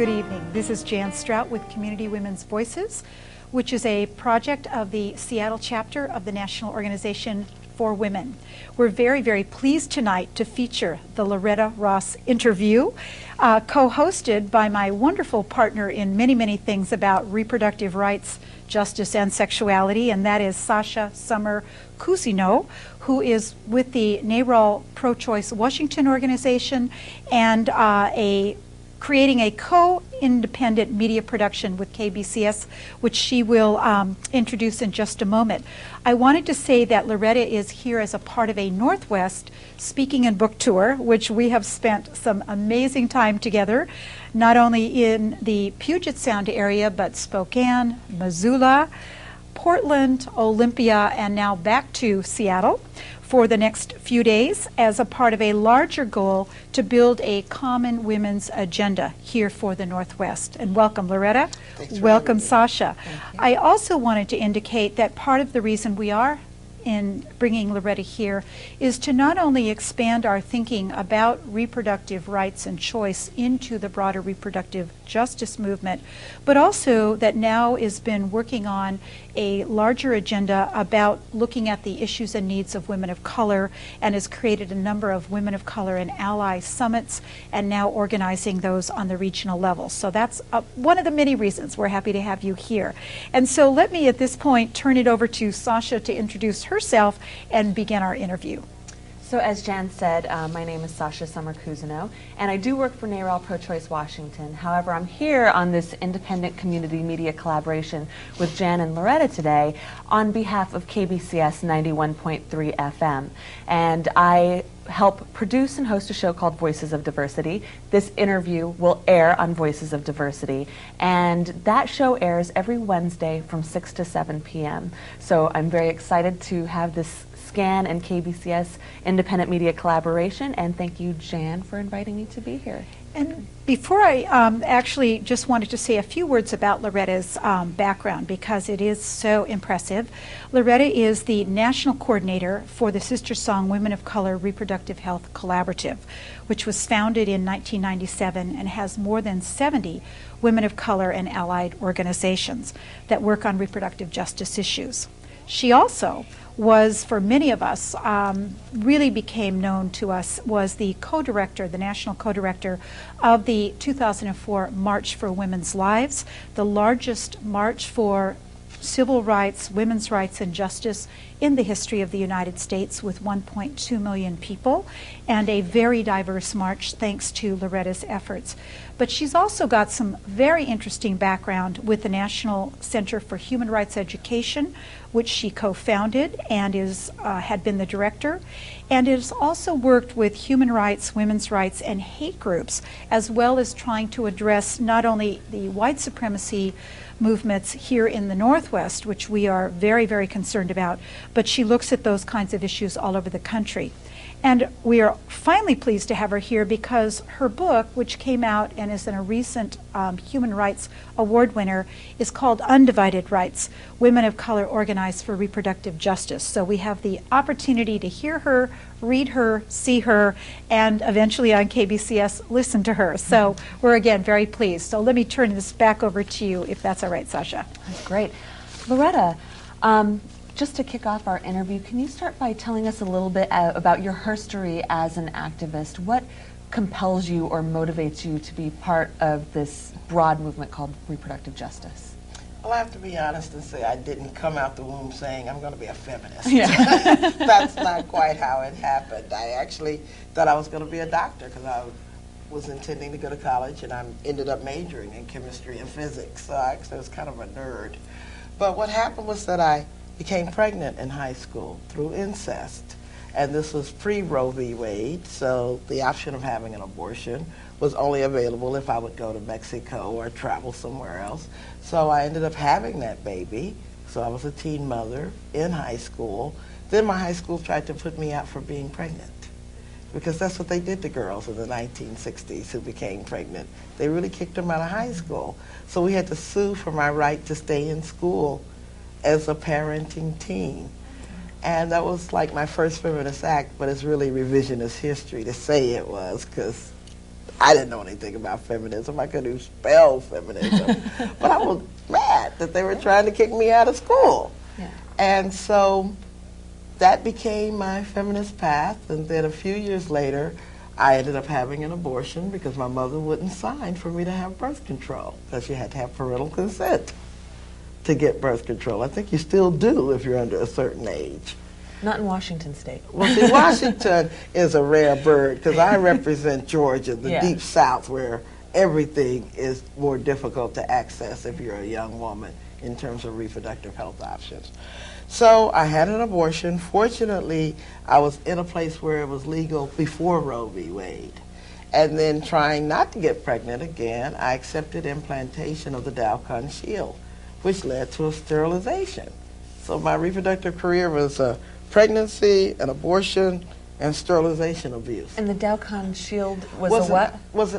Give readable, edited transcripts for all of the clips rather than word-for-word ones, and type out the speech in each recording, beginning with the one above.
good evening. This is Jan Strout with Community Women's Voices, which is a project of the Seattle chapter of the National Organization for Women. We're very, very pleased tonight to feature the Loretta Ross interview, co-hosted by my wonderful partner in many, many things about reproductive rights, justice, and sexuality, and that is Sasha Summer Cousineau, who is with the NARAL Pro-Choice Washington organization and creating a co-independent media production with KBCS, which she will introduce in just a moment. I wanted to say that Loretta is here as a part of a Northwest speaking and book tour, which we have spent some amazing time together, not only in the Puget Sound area, but Spokane, Missoula, Portland, Olympia, and now back to Seattle for the next few days as a part of a larger goal to build a common women's agenda here for the Northwest. And welcome, Loretta. Welcome, Sasha. I also wanted to indicate that part of the reason we are in bringing Loretta here is to not only expand our thinking about reproductive rights and choice into the broader reproductive justice movement, but also that now has been working on a larger agenda about looking at the issues and needs of women of color, and has created a number of women of color and ally summits, and now organizing those on the regional level. So that's one of the many reasons we're happy to have you here. And so let me at this point turn it over to Sasha to introduce herself and begin our interview. So as Jan said, my name is Sasha Summer Cousineau, and I do work for NARAL Pro-Choice Washington. However, I'm here on this independent community media collaboration with Jan and Loretta today on behalf of KBCS 91.3 FM. And I help produce and host a show called Voices of Diversity. This interview will air on Voices of Diversity, and that show airs every Wednesday from 6 to 7 p.m. So I'm very excited to have this SCAN and KBCS independent media collaboration, and thank you, Jan, for inviting me to be here. And before I actually just wanted to say a few words about Loretta's background, because it is so impressive. Loretta is the national coordinator for the SisterSong Women of Color Reproductive Health Collaborative, which was founded in 1997 and has more than 70 women of color and allied organizations that work on reproductive justice issues. She also was, for many of us, really became known to us, was the co-director, the national co-director of the 2004 March for Women's Lives, the largest march for civil rights, women's rights, and justice in the history of the United States, with 1.2 million people, and a very diverse march thanks to Loretta's efforts. But she's also got some very interesting background with the National Center for Human Rights Education, which she co-founded and had been the director, and has also worked with human rights, women's rights, and hate groups, as well as trying to address not only the white supremacy movements here in the Northwest, which we are very, very concerned about, but she looks at those kinds of issues all over the country. And we are finally pleased to have her here because her book, which came out and is a recent Human Rights Award winner, is called Undivided Rights: Women of Color Organized for Reproductive Justice. So we have the opportunity to hear her, read her, see her, and eventually on KBCS, listen to her. So we're again very pleased. So let me turn this back over to you, if that's all right, Sasha. That's great. Loretta, just to kick off our interview, can you start by telling us a little bit about your history as an activist? What compels you or motivates you to be part of this broad movement called reproductive justice? Well, I have to be honest and say I didn't come out the womb saying I'm going to be a feminist. Yeah. That's not quite how it happened. I actually thought I was going to be a doctor because I was intending to go to college, and I ended up majoring in chemistry and physics. So I actually was kind of a nerd. But what happened was that I became pregnant in high school through incest. And this was pre-Roe v. Wade, so the option of having an abortion was only available if I would go to Mexico or travel somewhere else. So I ended up having that baby. So I was a teen mother in high school. Then my high school tried to put me out for being pregnant, because that's what they did to girls in the 1960s who became pregnant. They really kicked them out of high school. So we had to sue for my right to stay in school as a parenting teen. And that was like my first feminist act, but it's really revisionist history to say it was, because I didn't know anything about feminism. I couldn't even spell feminism. But I was mad that they were trying to kick me out of school. Yeah. And so that became my feminist path. And then a few years later, I ended up having an abortion because my mother wouldn't sign for me to have birth control because you had to have parental consent to get birth control. I think you still do if you're under a certain age. Not in Washington State. Well, see, Washington is a rare bird because I represent Georgia, the Yeah. deep south, where everything is more difficult to access if you're a young woman in terms of reproductive health options. So I had an abortion. Fortunately, I was in a place where it was legal before Roe v. Wade. And then trying not to get pregnant again, I accepted implantation of the Dalcon Shield, which led to a sterilization. So my reproductive career was pregnancy, an abortion, and sterilization abuse. And the Dalcon Shield was a what? Was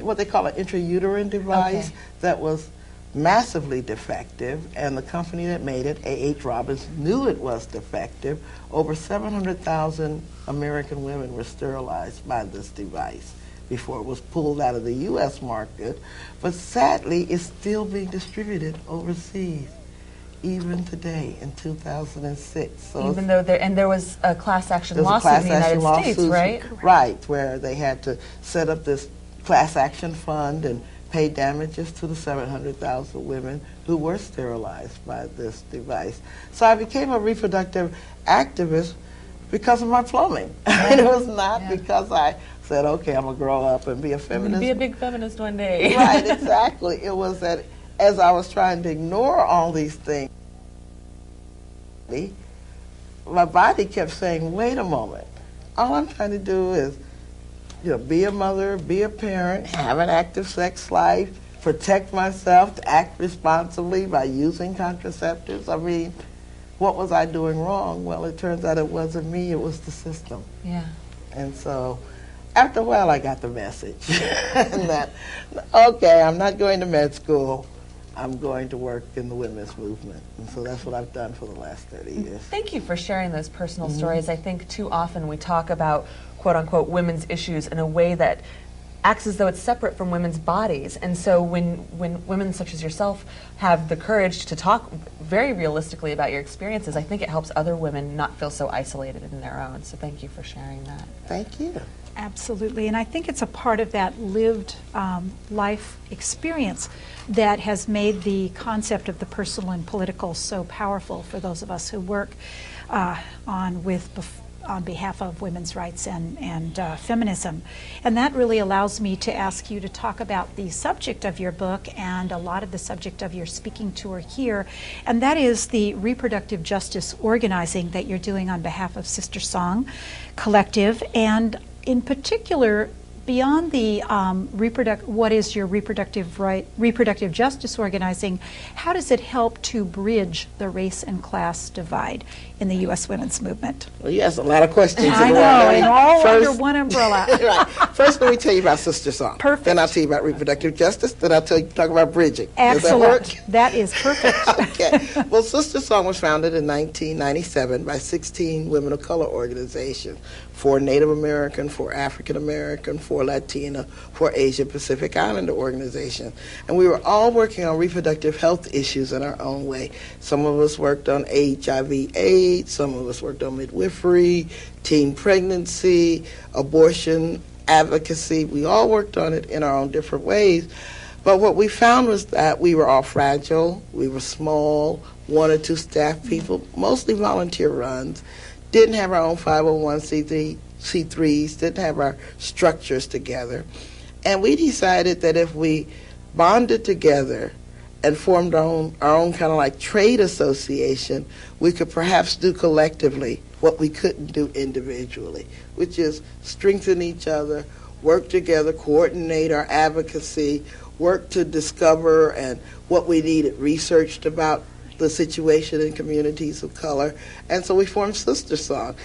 what they call an intrauterine device Okay. that was massively defective, and the company that made it, A.H. Robbins, knew it was defective. Over 700,000 American women were sterilized by this device before it was pulled out of the U.S. market, but sadly it's still being distributed overseas even today in 2006. So Even though there was a class action there's a lawsuit class in the action United States, lawsuit, right? Right, where they had to set up this class action fund and pay damages to the 700,000 women who were sterilized by this device. So I became a reproductive activist because of my plumbing. It was not because I said, okay, I'm going to grow up and be a feminist. Be a big feminist one day. Right, exactly. It was that as I was trying to ignore all these things, my body kept saying, wait a moment. All I'm trying to do is be a mother, be a parent, have an active sex life, protect myself, to act responsibly by using contraceptives. I mean, what was I doing wrong? Well, it turns out it wasn't me, it was the system. Yeah. And so after a while, I got the message and that, okay, I'm not going to med school. I'm going to work in the women's movement. And so that's what I've done for the last 30 years. Thank you for sharing those personal stories. I think too often we talk about quote-unquote women's issues in a way that acts as though it's separate from women's bodies. And so when women such as yourself have the courage to talk very realistically about your experiences, I think it helps other women not feel so isolated in their own. So thank you for sharing that. Thank you. Absolutely, and I think it's a part of that lived life experience that has made the concept of the personal and political so powerful for those of us who work on behalf of women's rights and feminism. And that really allows me to ask you to talk about the subject of your book and a lot of the subject of your speaking tour here, and that is the reproductive justice organizing that you're doing on behalf of SisterSong Collective, and in particular, beyond the what is your reproductive justice organizing, how does it help to bridge the race and class divide in the U.S. women's movement? Well, you asked a lot of questions. I know, and all under one umbrella. Right. First, let me tell you about SisterSong. Perfect. Then I'll tell you about reproductive justice. Then I'll talk about bridging. Excellent. Does that work? That is perfect. Okay. Well, SisterSong was founded in 1997 by 16 women of color organizations, 4 Native American, 4 African American, 4 Latina, 4 Asia Pacific Islander organizations. And we were all working on reproductive health issues in our own way. Some of us worked on HIV/AIDS, some of us worked on midwifery, teen pregnancy, abortion, advocacy. We all worked on it in our own different ways. But what we found was that we were all fragile, we were small, 1 or 2 staff people, mostly volunteer runs, didn't have our own 501c3s, didn't have our structures together. And we decided that if we bonded together and formed our own kind of like trade association, we could perhaps do collectively what we couldn't do individually, which is strengthen each other, work together, coordinate our advocacy, work to discover and what we needed researched about the situation in communities of color. And so we formed SisterSong.